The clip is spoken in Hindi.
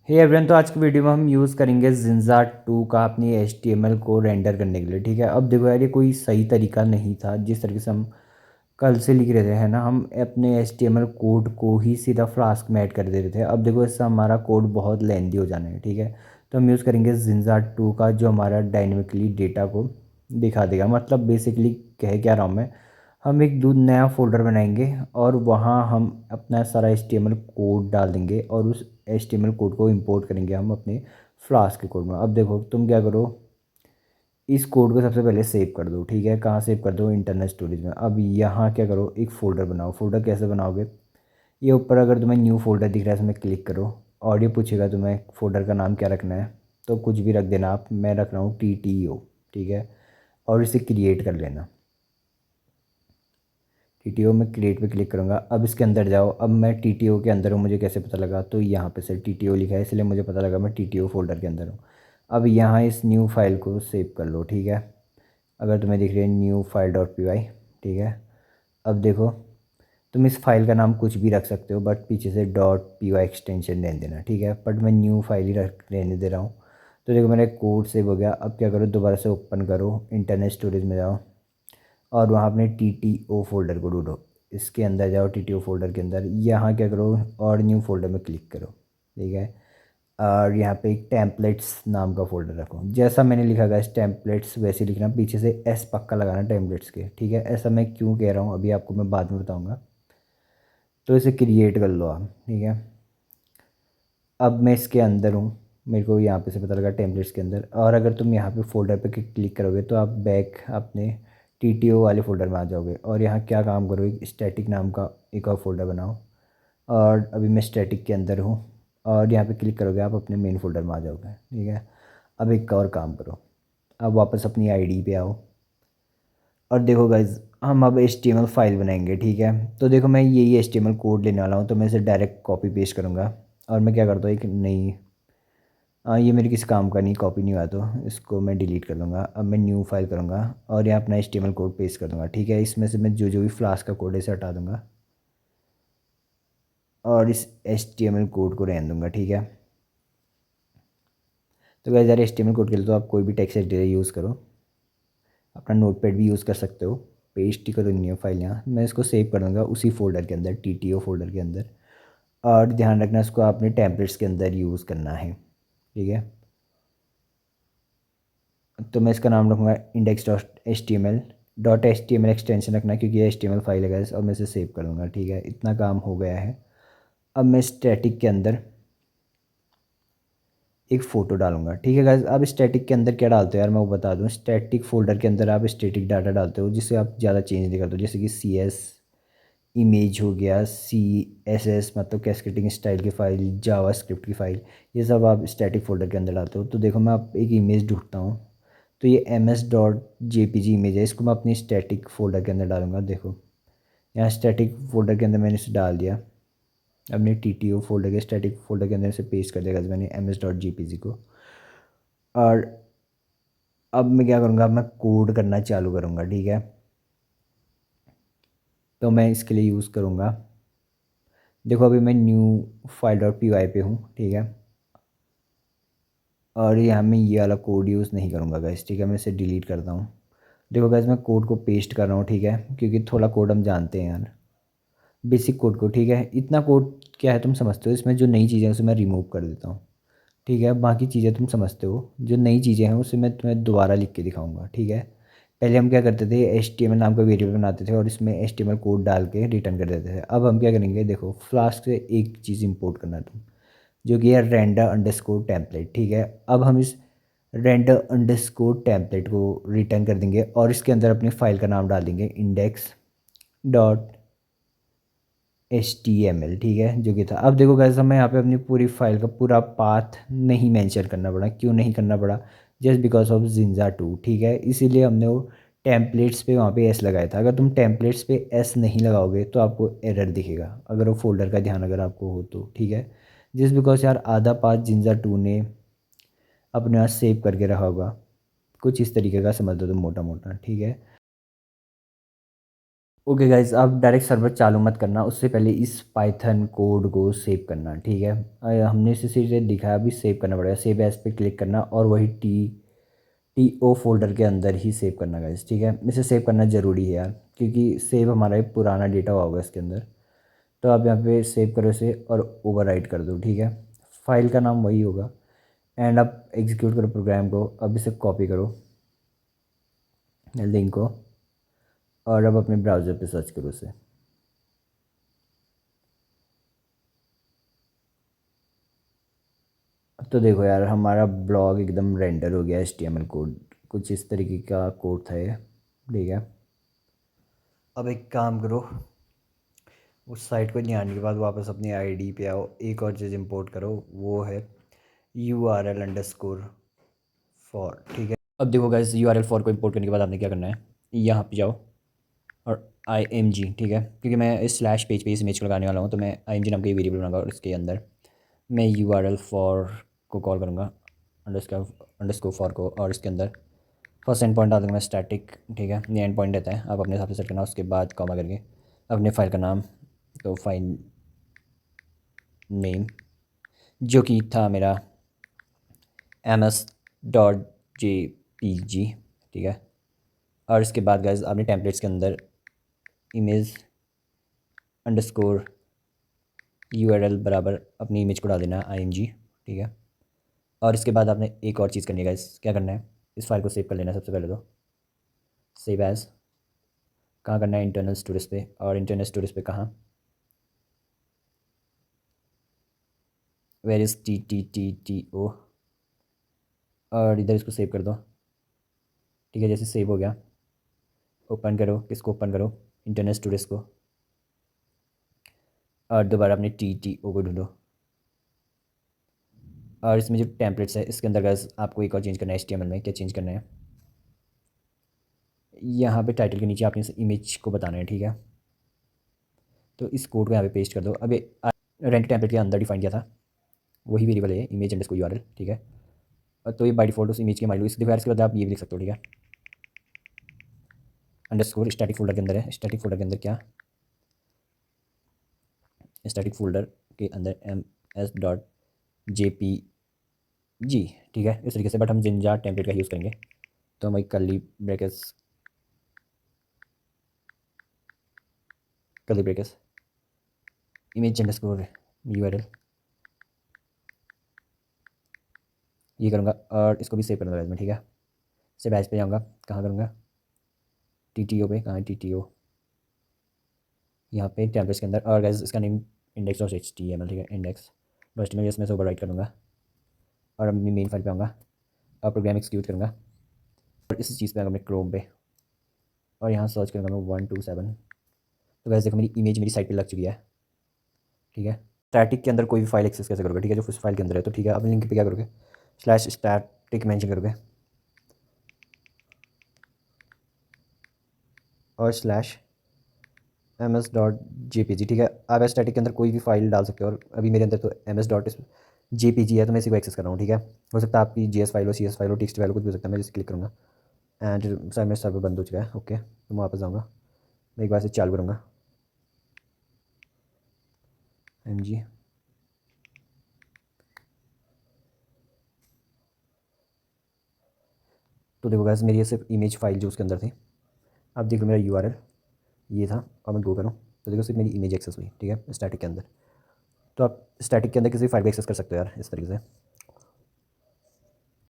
हे एवरीवन, तो आज की वीडियो में हम यूज़ करेंगे जिंजा 2 का अपनी HTML को रेंडर करने के लिए। ठीक है, अब देखो यार, ये कोई सही तरीका नहीं था जिस तरीके से हम कल से लिख रहे थे, है ना। हम अपने HTML कोड को ही सीधा फ्लास्क में ऐड कर दे रहे थे। अब देखो, इससे हमारा कोड बहुत लेंदी हो जाना है। ठीक है, तो हम यूज़ करेंगे जिंजा 2 का, जो हमारा डायनेमिकली डेटा को दिखा देगा। मतलब बेसिकली कह क्या रहा हूँ मैं, हम एक नया फोल्डर बनाएंगे और वहाँ हम अपना सारा HTML कोड डाल देंगे और उस HTML कोड को इंपोर्ट करेंगे हम अपने फ्लास्क के कोड में। अब देखो, तुम क्या करो, इस कोड को सबसे पहले सेव कर दो। ठीक है, कहाँ सेव कर दो? इंटरनल स्टोरेज में। अब यहाँ क्या करो, एक फ़ोल्डर बनाओ। फोल्डर कैसे बनाओगे? ये ऊपर अगर तुम्हें न्यू फोल्डर दिख रहा है, इसमें क्लिक करो और ये पूछेगा तुम्हें फोल्डर का नाम क्या रखना है, तो कुछ भी रख देना आप। मैं रख रहा हूँ TTO। ठीक है, और इसे क्रिएट कर लेना। TTO में क्रिएट पे क्लिक करूँगा। अब इसके अंदर जाओ। अब मैं TTO के अंदर हूँ, मुझे कैसे पता लगा? तो यहाँ पे से TTO लिखा है, इसलिए मुझे पता लगा मैं TTO फोल्डर के अंदर हूँ। अब यहाँ इस न्यू फाइल को सेव कर लो। ठीक है, अगर तुम्हें दिख रही है new file dot P Y. ठीक है, अब देखो, तुम इस फाइल का नाम कुछ भी रख सकते हो, बट पीछे से .py एक्सटेंशन रहने देना। ठीक है, बट मैं न्यू फाइल ही रख रहने दे रहा हूँ। तो देखो, मेरा कोड सेव हो गया। अब क्या करो, दोबारा से ओपन करो, इंटरनेट स्टोरेज में जाओ और वहाँ अपने TTO फोल्डर को ढूंढो। इसके अंदर जाओ, TTO फोल्डर के अंदर, यहाँ क्या करो, और न्यू फोल्डर में क्लिक करो। ठीक है, और यहाँ पे एक टेम्पलेट्स नाम का फोल्डर रखो। जैसा मैंने लिखा गया टेम्पलेट्स वैसे ही लिखना, पीछे से S पक्का लगाना टेम्पलेट्स के। ठीक है, ऐसा मैं क्यों कह रहा हूँ अभी आपको मैं बाद में बताऊँगा। तो इसे क्रिएट कर लो आप। ठीक है, अब मैं इसके अंदर हूँ, मेरे को यहाँ पे से पता लगा टेम्पलेट्स के अंदर। और अगर तुम यहाँ पे फोल्डर पे क्लिक करोगे तो आप बैक अपने TTO वाले फोल्डर में आ जाओगे। और यहाँ क्या काम करो, एक स्टैटिक नाम का एक और फोल्डर बनाओ। और अभी मैं स्टैटिक के अंदर हूँ और यहाँ पे क्लिक करोगे आप अपने मेन फोल्डर में आ जाओगे। ठीक है, अब एक और काम करो, अब वापस अपनी ID पे आओ और देखो गाइज, हम अब HTML फाइल बनाएंगे। ठीक है, तो देखो, मैं यही HTML कोड लेने वाला हूँ, तो मैं इसे डायरेक्ट कॉपी पेस्ट करूँगा। और मैं क्या करता हूँ, एक नई, ये मेरे किसी काम का नहीं, कॉपी नहीं हुआ, तो इसको मैं डिलीट कर दूँगा। अब मैं न्यू फाइल करूँगा और यहाँ अपना HTML कोड पेस्ट कर दूँगा। ठीक है, इसमें से मैं जो जो भी फ्लास्क का कोड है इसे हटा दूँगा और इस HTML कोड को रहने दूँगा। ठीक है, तो गाइस यार, HTML कोड के लिए तो आप कोई भी टेक्स्ट एडिटर यूज़ करो, अपना नोटपैड भी यूज़ कर सकते हो। पेस्ट ही करो न्यू फाइल यहाँ, मैं इसको सेव कर दूँगा उसी फोल्डर के अंदर, TTO फोल्डर के अंदर। और ध्यान रखना, इसको आपने टेम्पलेट्स के अंदर यूज़ करना है। ठीक है, तो मैं इसका नाम रखूँगा index.html एक्सटेंशन रखना, क्योंकि ये HTML फाइल है और मैं इसे सेव कर दूँगा। ठीक है, इतना काम हो गया है। अब मैं स्टैटिक के अंदर एक फ़ोटो डालूंगा। ठीक है गाइस, अब स्टैटिक के अंदर क्या डालते हो यार, मैं वो बता दूँ। स्टैटिक फोल्डर के अंदर आप स्टैटिक डाटा डालते हो, जिससे आप ज़्यादा चेंज नहीं करते हो, जैसे कि CS इमेज हो गया, CSS मतलब कैस्केटिंग स्टाइल की फ़ाइल, जावा स्क्रिप्ट की फ़ाइल, ये सब आप स्टैटिक फोल्डर के अंदर डालते हो। तो देखो, मैं आप एक इमेज ढूंढता हूँ, तो ये MS.jpg इमेज है, इसको मैं अपनी स्टैटिक फोल्डर के अंदर डालूंगा। देखो, यहाँ स्टैटिक फोल्डर के अंदर मैंने इसे डाल दिया। अपने TTO फोल्डर के स्टैटिक फोल्डर के अंदर इसे पेस्ट कर देगा मैंने MS.jpg को। और अब मैं क्या करूँगा, अब मैं कोड करना चालू करूँगा। ठीक है, तो मैं इसके लिए यूज़ करूँगा, देखो अभी मैं न्यू फाइल डॉट py पे हूँ। ठीक है, और यहाँ मैं ये वाला कोड यूज़ नहीं करूँगा गाइस। ठीक है, मैं इसे डिलीट करता हूँ। देखो गाइस, मैं कोड को पेस्ट कर रहा हूँ। ठीक है, क्योंकि थोड़ा कोड हम जानते हैं यार, बेसिक कोड को। ठीक है, इतना कोड क्या है तुम समझते हो, इसमें जो नई चीज़ें हैं उसे मैं रिमूव कर देता हूँ। ठीक है, बाकी चीज़ें तुम समझते हो, जो नई चीज़ें हैं उसे मैं तुम्हें दोबारा लिख के दिखाऊंगा। ठीक है, पहले हम क्या करते थे, HTML नाम का वेरिएबल बनाते थे और इसमें HTML कोड डाल के रिटर्न कर देते थे। अब हम क्या करेंगे, देखो, फ्लास्क से एक चीज़ इंपोर्ट करना है तुम, जो कि है रेंडर अंडरस्कोर टेम्पलेट। ठीक है, अब हम इस रेंडर अंडरस्कोर टेम्पलेट को रिटर्न कर देंगे और इसके अंदर अपनी फाइल का नाम डाल देंगे index.html। ठीक है, जो कि था। अब देखो गाइस, हमें यहाँ पे अपनी पूरी फाइल का पूरा पाथ नहीं मेंशन करना पड़ा। क्यों नहीं करना पड़ा? Just because of Jinja 2। ठीक है, इसीलिए हमने वो टेम्पलेट्स पे वहाँ पे S लगाया था। अगर तुम टेम्पलेट्स पे S नहीं लगाओगे तो आपको एरर दिखेगा, अगर वो फोल्डर का ध्यान अगर आपको हो तो। ठीक है, जस्ट बिकॉज यार आधा पाथ जिंजा 2 ने अपने यहाँ सेव करके रखा होगा, कुछ इस तरीके का समझ दो तुम मोटा मोटा। ठीक है, ओके गाइज, अब डायरेक्ट सर्वर चालू मत करना, उससे पहले इस पाइथन कोड को सेव करना, ठीक है। हमने इसे सीधे दिखाया, अभी सेव करना पड़ेगा। सेव एज पे क्लिक करना और वही टी ओ फोल्डर के अंदर ही सेव करना गाइज, ठीक है। इसे सेव करना ज़रूरी है यार, क्योंकि सेव हमारा एक पुराना डेटा होगा इसके अंदर। तो आप यहाँ पे सेव करो इसे और ओवरराइट कर दो, ठीक है। फाइल का नाम वही होगा। एंड आप एग्जीक्यूट करो प्रोग्राम को। अब इसे कॉपी करो लिंक को और अब अपने ब्राउज़र पे सर्च करो इसे। तो देखो यार, हमारा ब्लॉग एकदम रेंडर हो गया। HTML कोड कुछ इस तरीके का कोड था ये, ठीक है। अब एक काम करो, उस साइट को जाने के बाद वापस अपनी आईडी पे आओ। एक और चीज़ इंपोर्ट करो, वो है URL_for, ठीक है। अब देखो गाइस, URL_for को इंपोर्ट करने के बाद आपने क्या करना है, यहाँ पे जाओ और IMG, ठीक है। क्योंकि मैं इस स्लैश पेज पे इस इमेज को लगाने वाला हूँ, तो मैं IMG नाम का ये वेरिएबल बनाऊंगा और इसके अंदर मैं URL_for को कॉल करूँगा, अंडरस्कोर फॉर को, और इसके अंदर फर्स्ट एंड पॉइंट डाल दूँगा मैं स्टैटिक, ठीक है। ये एंड पॉइंट रहता है, आप अपने हिसाब से सेट करना। उसके बाद कॉमा करके अपने फाइल का नाम, तो फाइल नेम जो कि था मेरा ms.jpg, ठीक है। और इसके बाद गाइस आपने टेम्पलेट्स के अंदर इमेज अंडरस्कोर URL बराबर अपनी इमेज को डाल देना IMG, ठीक है। और इसके बाद आपने एक और चीज़ करनी है गाइस। क्या करना है, इस फाइल को सेव कर लेना है सबसे पहले। तो सेव एज कहाँ करना है, इंटरनल स्टोरेज पे। और इंटरनल स्टोरेज पे कहाँ, वेर इज़ TTTTO, और इधर इसको सेव कर दो, ठीक है। जैसे सेव हो गया, ओपन करो, किसको ओपन करो, इंटरनल स्टोरेज को, और दोबारा अपने TTO को ढूंढो। और इसमें जो टेम्पलेट्स है इसके अंदर गाइस आपको एक और चेंज करना है। HTML में क्या चेंज करना है, यहाँ पे टाइटल के नीचे आपने इस इमेज को बताना है, ठीक है। तो इस कोड को यहाँ पे पेस्ट कर दो। अब ये रेंट टेम्पलेट के अंदर डिफाइन किया था वही वेरिएबल है इमेज अंडरस्कोर URL, ठीक है। और तो ये बाय डिफॉल्ट उस इमेज के मान लो। इसके बाद आप ये भी लिख सकते हो, ठीक है। अंडरस्कोर स्टैटिक फोल्डर के अंदर है। स्टैटिक फोल्डर के अंदर क्या, स्टैटिक फोल्डर के अंदर ms.jpg, ठीक है। इस तरीके से, बट हम जिंजार टेम्पलेट का यूज़ करेंगे। तो हम एक curly brackets image underscore URL ये करूँगा और इसको भी सेव करूँगा मैं, ठीक है। सेव एज पे जाऊँगा, कहाँ करूँगा, TTO पे। कहाँ है TTO, यहाँ पे टेम्पलेट्स के अंदर। और गाइस इसका नेम index.html, ठीक है। index.html इसमें से ओवरराइट करूँगा और अपनी मेन फाइल पे आऊँगा और प्रोग्राम एक्सिक्यूट करूँगा और इस चीज़ पे आऊँगा अपने क्रोम पे और यहाँ सर्च करूँगा मैं 127। तो गाइस देखो, मेरी इमेज मेरी साइट पे लग चुकी है, ठीक है। स्टैटिक के अंदर कोई भी फाइल एक्सेस कैसे करोगे, ठीक है, जो उस फाइल के अंदर है। तो ठीक है, अब लिंक पे क्या करोगे, /static मेंशन करोगे और /ms.jpg, ठीक है। आप स्टैटिक के अंदर कोई भी फाइल डाल सकते हो और अभी मेरे अंदर तो ms.jpg है, तो मैं इसी को एक्सेस कर रहा हूँ, ठीक है। हो सकता है आपकी JS फाइल हो, CS फाइल हो, टेक्स्ट फाइल हो, कुछ भी हो सकता है। मैं जिस क्लिक करूँगा एंड सर मेरा सर्वर बंद हो चुका है, ओके। तो मैं वापस जाऊँगा, मैं एक बार से चालू करूँगा MG। तो देखो गाइस, मेरी ये सिर्फ इमेज फाइल जो उसके अंदर थी। अब देखो मेरा URL ये था और मैं गो करूँ तो देखो सिर्फ मेरी इमेज एक्सेस हुई, ठीक है, स्टैटिक के अंदर। तो आप स्टैटिक के अंदर किसी फाइल को एक्सेस कर सकते हो यार इस तरीके से।